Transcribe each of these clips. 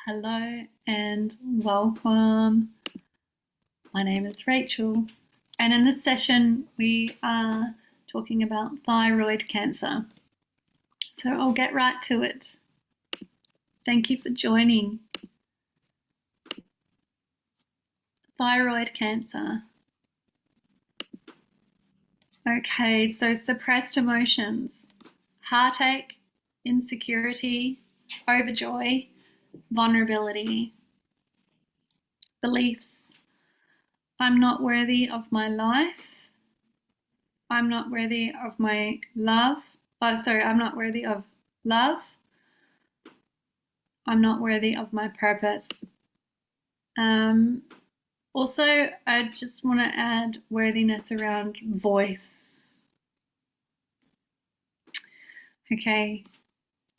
Hello and welcome. My name is Rachel, and in this session we are talking about thyroid cancer. So I'll get right to it. Thank you for joining. Thyroid cancer. Okay, so suppressed emotions, heartache, insecurity, overjoy, vulnerability, beliefs. I'm not worthy of my life. I'm not worthy of my love. I'm not worthy of love. I'm not worthy of my purpose. Also, I just want to add worthiness around voice. Okay,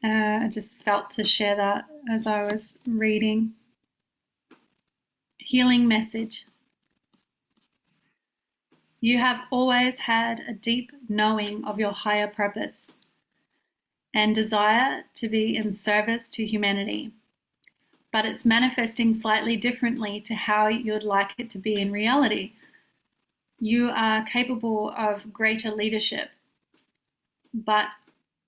I just felt to share that as I was reading. Healing message. You have always had a deep knowing of your higher purpose and desire to be in service to humanity, but it's manifesting slightly differently to how you'd like it to be in reality. You are capable of greater leadership, but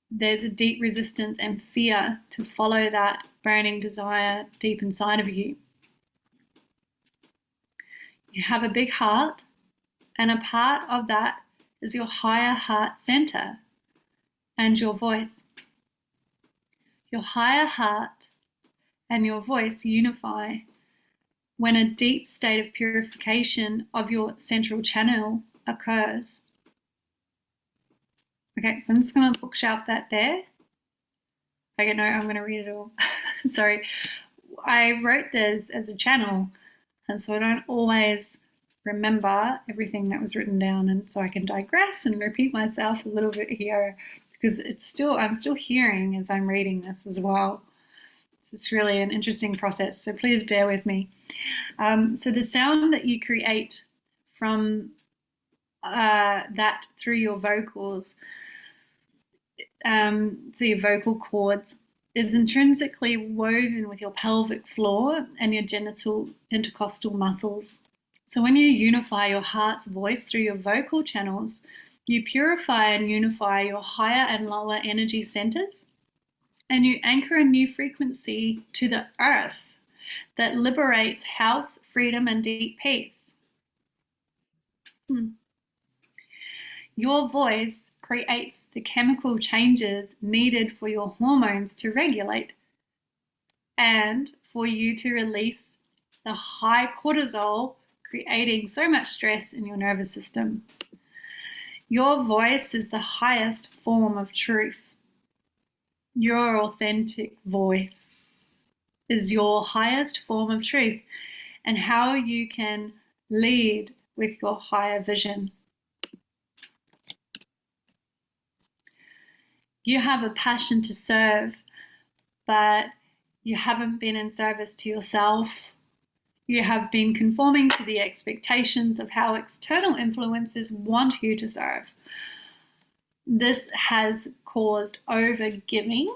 there's a deep resistance and fear to follow that burning desire deep inside of you. You have a big heart, and a part of that is your higher heart center and your voice. Your higher heart and your voice unify when a deep state of purification of your central channel occurs. Okay, so I'm just going to bookshelf that there. Okay, no, I'm going to read it all. Sorry. I wrote this as a channel, and so I don't always remember everything that was written down, and so I can digress and repeat myself a little bit here because I'm still hearing as I'm reading this as well. It's really an interesting process, so please bear with me. So the sound that you create from that through your vocals, so your vocal cords, is intrinsically woven with your pelvic floor and your genital intercostal muscles. So when you unify your heart's voice through your vocal channels, you purify and unify your higher and lower energy centers, and you anchor a new frequency to the earth that liberates health, freedom, and deep peace. Your voice creates the chemical changes needed for your hormones to regulate and for you to release the high cortisol, creating so much stress in your nervous system. Your voice is the highest form of truth. Your authentic voice is your highest form of truth and how you can lead with your higher vision. You have a passion to serve, but you haven't been in service to yourself. You have been conforming to the expectations of how external influences want you to serve. This has caused overgiving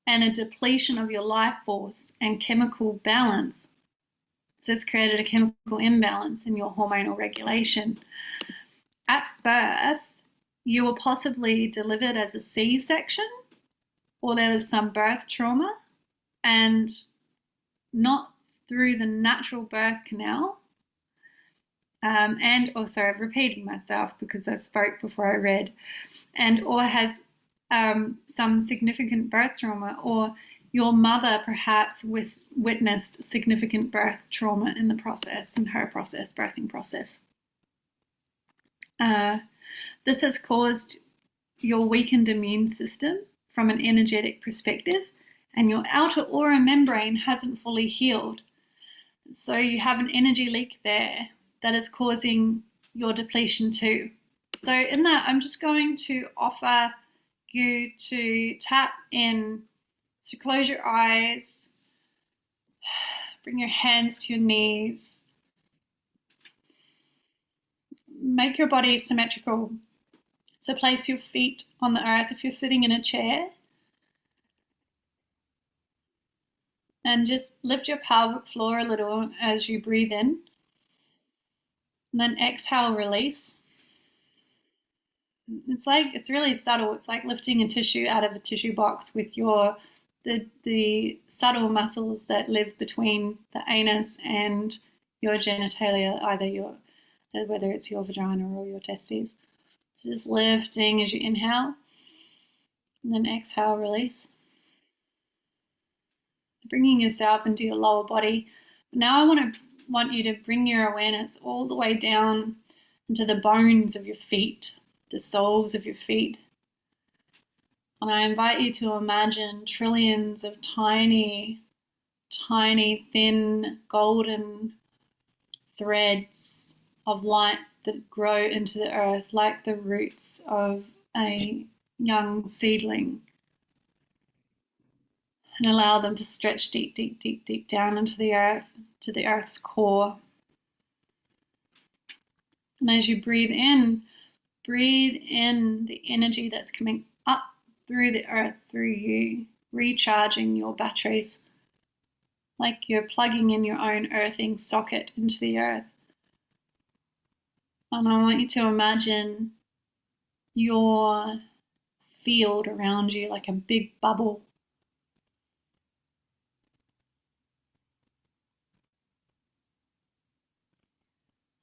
and a depletion of your life force and chemical balance. So it's created a chemical imbalance in your hormonal regulation. At birth, you were possibly delivered as a C-section, or there was some birth trauma, and not through the natural birth canal. And also, I'm repeating myself because I spoke before I read, or has some significant birth trauma, or your mother perhaps witnessed significant birth trauma in the process, in her process, birthing process. This has caused your weakened immune system from an energetic perspective, and your outer aura membrane hasn't fully healed. So you have an energy leak there that is causing your depletion too. So in that, I'm just going to offer you to tap in. So close your eyes, bring your hands to your knees, make your body symmetrical. So place your feet on the earth if you're sitting in a chair. And just lift your pelvic floor a little as you breathe in. And then exhale, release. It's really subtle. It's like lifting a tissue out of a tissue box with the subtle muscles that live between the anus and your genitalia, whether it's your vagina or your testes. So just lifting as you inhale, and then exhale, release. Bringing yourself into your lower body. Now I want you to bring your awareness all the way down into the bones of your feet, the soles of your feet. And I invite you to imagine trillions of tiny, tiny, thin, golden threads of light that grow into the earth like the roots of a young seedling. And allow them to stretch deep, deep, deep, deep down into the earth, to the earth's core. And as you breathe in the energy that's coming up through the earth, through you, recharging your batteries, like you're plugging in your own earthing socket into the earth. And I want you to imagine your field around you like a big bubble.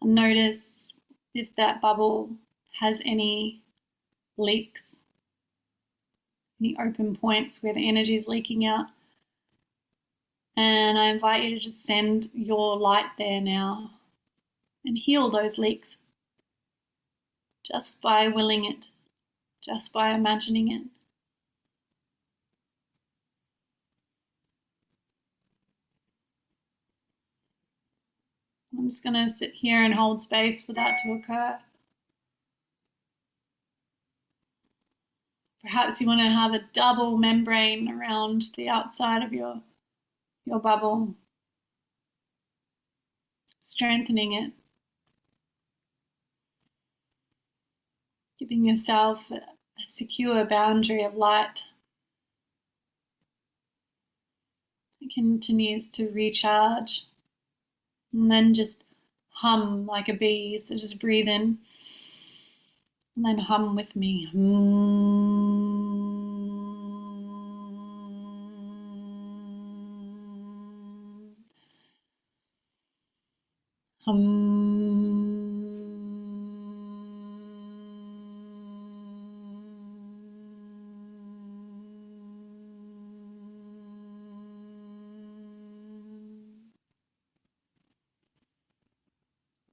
And notice if that bubble has any leaks, any open points where the energy is leaking out. And I invite you to just send your light there now and heal those leaks just by willing it, just by imagining it. I'm just going to sit here and hold space for that to occur. Perhaps you want to have a double membrane around the outside of your bubble, strengthening it, giving yourself a secure boundary of light. It continues to recharge. And then just hum like a bee. So just breathe in and then hum with me.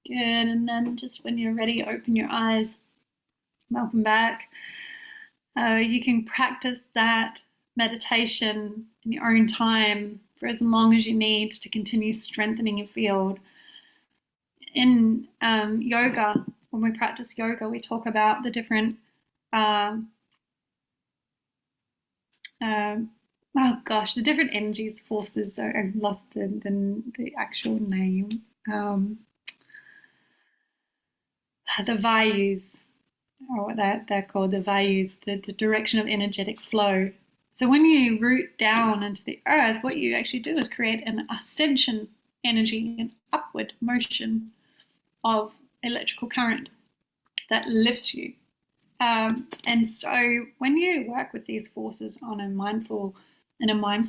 Good, and then just when you're ready, open your eyes. Welcome back. You can practice that meditation in your own time for as long as you need to continue strengthening your field. In yoga, when we practice yoga, we talk about the different the different energies, forces. I've lost the actual name. The vayus, or what they're called, the vayus, the direction of energetic flow. So when you root down into the earth, what you actually do is create an ascension energy, an upward motion of electrical current that lifts you. And so when you work with these forces in a mindful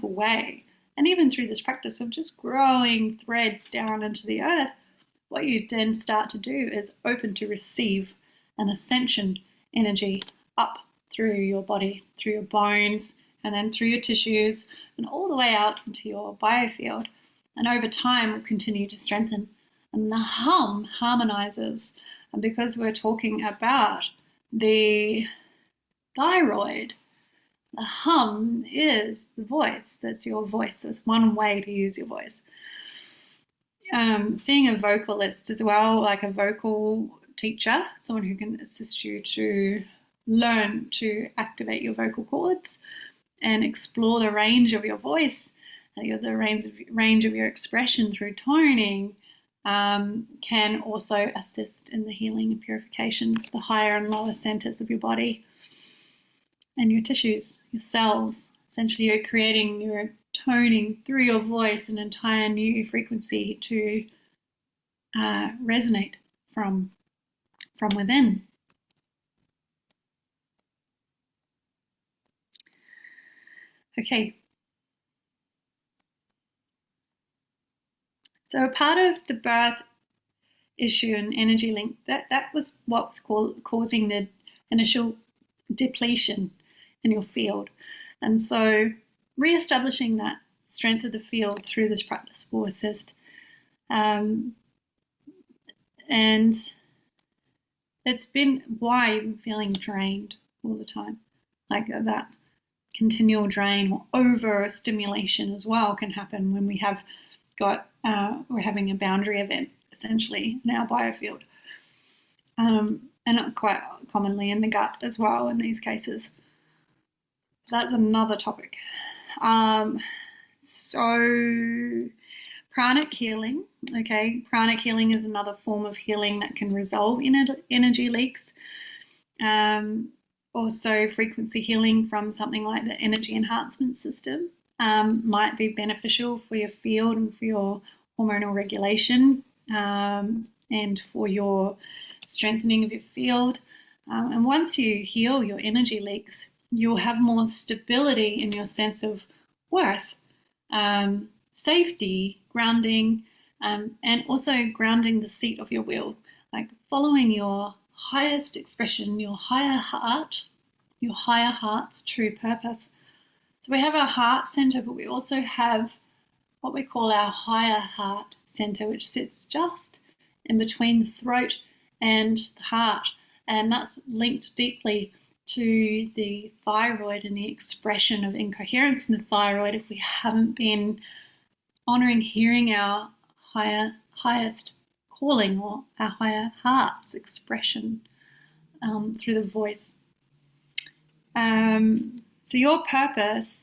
way, and even through this practice of just growing threads down into the earth, what you then start to do is open to receive an ascension energy up through your body, through your bones, and then through your tissues, and all the way out into your biofield. And over time, will continue to strengthen. And the hum harmonizes. And because we're talking about the thyroid, the hum is the voice. That's your voice. That's one way to use your voice. Seeing a vocalist as well, like a vocal teacher, someone who can assist you to learn to activate your vocal cords and explore the range of your voice, the range of your expression through toning, can also assist in the healing and purification of the higher and lower centers of your body and your tissues, your cells. Essentially, you're creating toning through your voice an entire new frequency to resonate from within. Okay. So a part of the birth issue and energy link, that was what was causing the initial depletion in your field. And so re-establishing that strength of the field through this practice will assist. And it's been why I'm feeling drained all the time, like that continual drain or overstimulation as well can happen when we have got we're having a boundary event essentially in our biofield, and quite commonly in the gut as well in these cases. That's another topic. So pranic healing. Okay, pranic healing is another form of healing that can resolve energy leaks. Also, frequency healing from something like the energy enhancement system might be beneficial for your field and for your hormonal regulation and for your strengthening of your field. And once you heal your energy leaks, you'll have more stability in your sense of worth, safety, grounding, and also grounding the seat of your will, like following your highest expression, your higher heart's true purpose. So we have our heart center, but we also have what we call our higher heart center, which sits just in between the throat and the heart. And that's linked deeply to the thyroid and the expression of incoherence in the thyroid if we haven't been honoring, hearing our highest calling or our higher heart's expression through the voice. So your purpose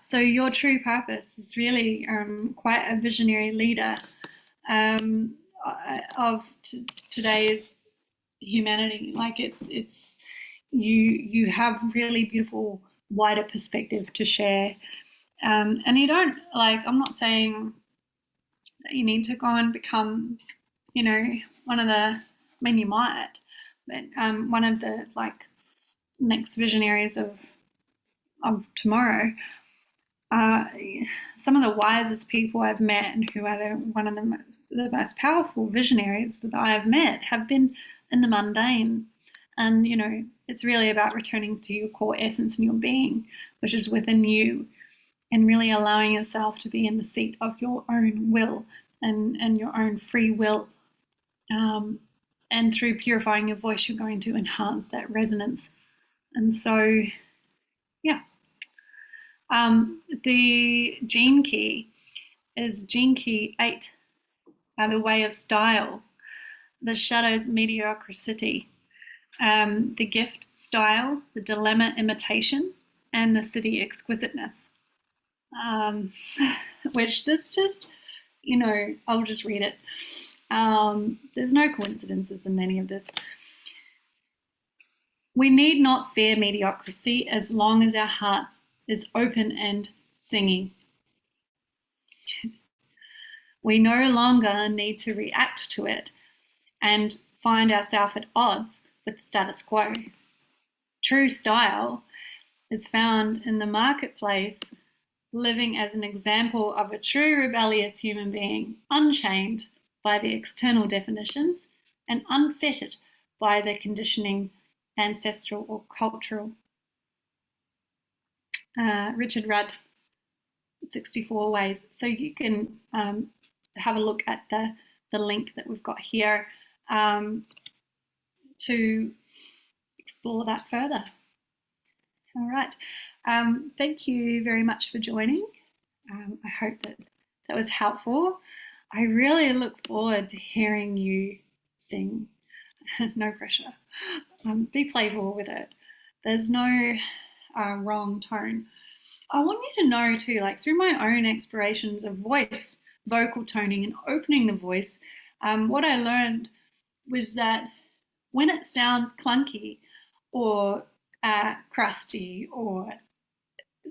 so your true purpose is really quite a visionary leader of today's humanity. Like it's you have really beautiful wider perspective to share, and you don't, like, I'm not saying that you need to go and become, one of the, I mean, you might, but one of the next visionaries of tomorrow. Some of the wisest people I've met and who are one of the most powerful visionaries that I have met have been in the mundane. And, it's really about returning to your core essence and your being, which is within you, and really allowing yourself to be in the seat of your own will and your own free will. And through purifying your voice, you're going to enhance that resonance. And so, yeah. The gene key is gene key 8, the way of style, the shadow's mediocrity, the gift style, the dilemma imitation, and the city exquisiteness. Which this just, I'll just read it. There's no coincidences in any of this. We need not fear mediocrity as long as our hearts is open and singing. We no longer need to react to it and find ourselves at odds with the status quo. True style is found in the marketplace, living as an example of a true rebellious human being, unchained by the external definitions and unfettered by the conditioning, ancestral or cultural. Richard Rudd, 64 Ways. So you can have a look at the link that we've got here to explore that further. All right. Thank you very much for joining. I hope that was helpful. I really look forward to hearing you sing. No pressure. Be playful with it. There's no wrong tone. I want you to know too, through my own explorations of voice, vocal toning and opening the voice, what I learned was that when it sounds clunky or crusty or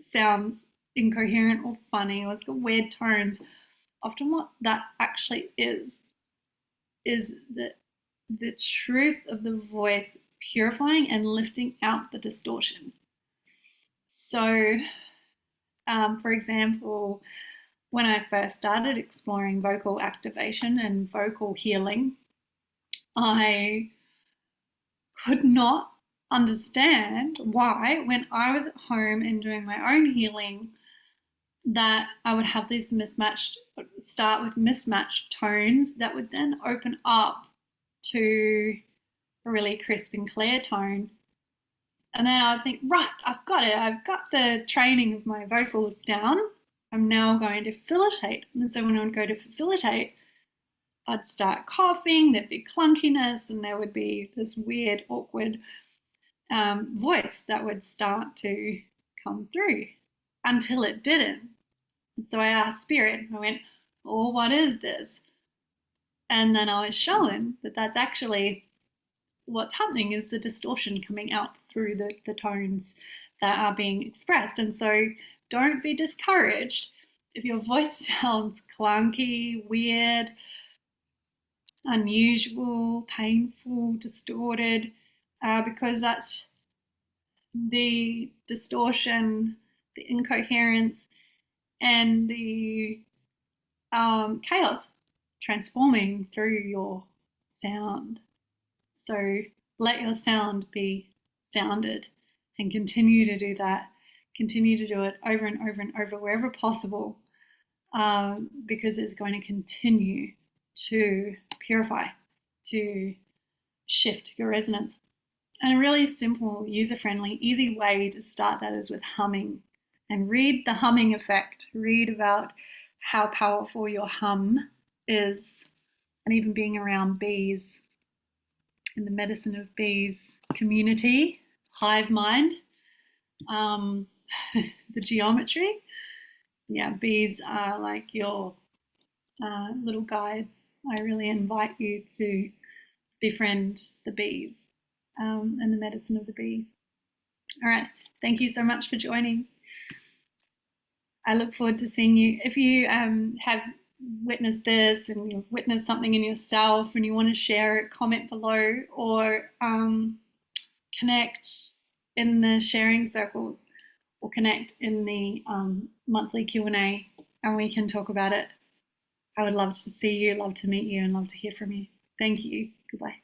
sounds incoherent or funny or it's got weird tones, often what that actually is the truth of the voice purifying and lifting out the distortion. So, for example, when I first started exploring vocal activation and vocal healing, I could not understand why, when I was at home and doing my own healing, that I would have these start with mismatched tones that would then open up to a really crisp and clear tone. And then I would think, right, I've got it. I've got the training of my vocals down. I'm now going to facilitate. And so when I would go to facilitate, I'd start coughing, there'd be clunkiness, and there would be this weird, awkward voice that would start to come through until it didn't. And so I asked Spirit, I went, oh, what is this? And then I was shown that that's actually what's happening is the distortion coming out through the tones that are being expressed. And so don't be discouraged if your voice sounds clunky, weird, unusual, painful, distorted, because that's the distortion, the incoherence, and the chaos transforming through your sound. So let your sound be sounded and continue to do that. Continue to do it over and over and over wherever possible, because it's going to continue to purify, to shift your resonance. And a really simple, user-friendly, easy way to start that is with humming. And read the humming effect. Read about how powerful your hum is, and even being around bees in the medicine of bees community, hive mind, the geometry. Yeah, bees are like your little guides. I really invite you to befriend the bees and the medicine of the bee. All right, thank you so much for joining. I look forward to seeing you. If you have witnessed this and you've witnessed something in yourself and you want to share it, comment below or connect in the sharing circles or connect in the monthly Q&A and we can talk about it. I would love to see you, love to meet you, and love to hear from you. Thank you. Goodbye.